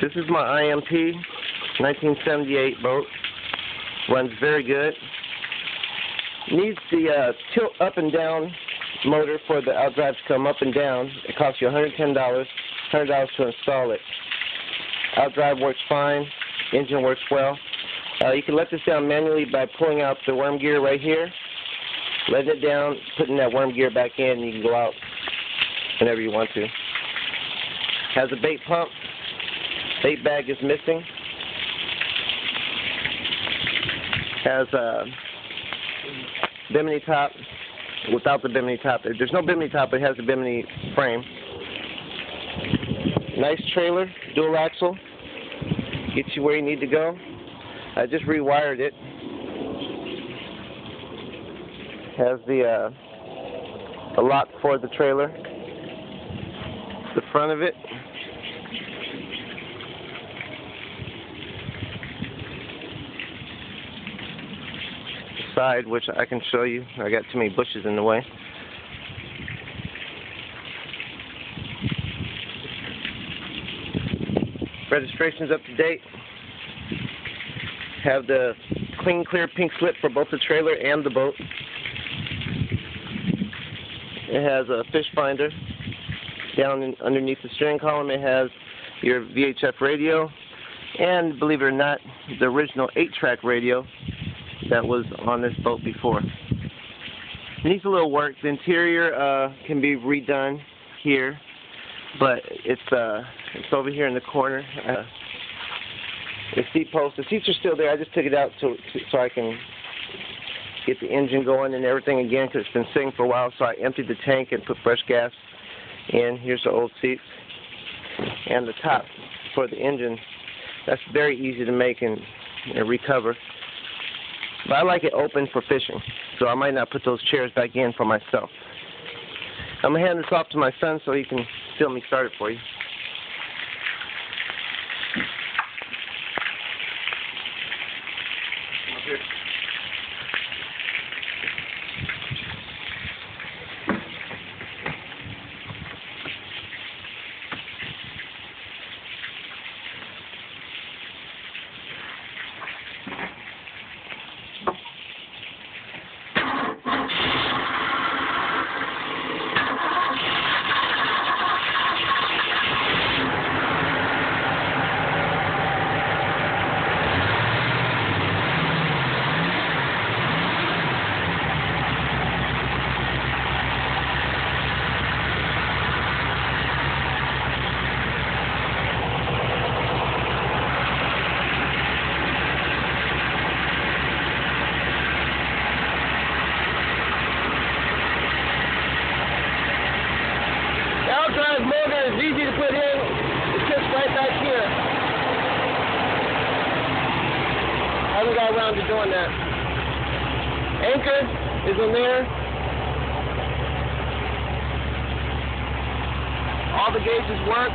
This is my Imp 1978 boat. Runs very good. Needs the tilt up and down motor for the outdrive to come up and down. It costs you $110, $100 to install it. Outdrive works fine. Engine works well. You can let this down manually by pulling out the worm gear right here, letting it down, putting that worm gear back in, and you can go out whenever you want to. Has a bait pump. Bait bag is missing. Has a bimini top without the bimini top. There's no bimini top, but it has a bimini frame. Nice trailer, dual axle. Gets you where you need to go. I just rewired it. Has the lock for the trailer. The front of it. The side, which I can show you. I got too many bushes in the way. Registration's up to date. Have the clean, clear pink slip for both the trailer and the boat. It has a fish finder down underneath the steering column. It has your VHF radio, and believe it or not, the original 8-track radio that was on this boat before. It needs a little work. The interior can be redone here, but it's over here in the corner. The seat post, the seats are still there. I just took it out so I can get the engine going and everything again, because it's been sitting for a while. So I emptied the tank and put fresh gas in. Here's the old seats. And the top for the engine, that's very easy to make and recover. But I like it open for fishing, so I might not put those chairs back in for myself. I'm going to hand this off to my son so he can still me start it for you. Here. Motor is easy to put in. It sits right back here. I haven't got around to doing that. Anchor is in there. All the gauges work.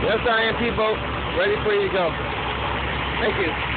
That's our Imp boat, ready for you to go. Thank you.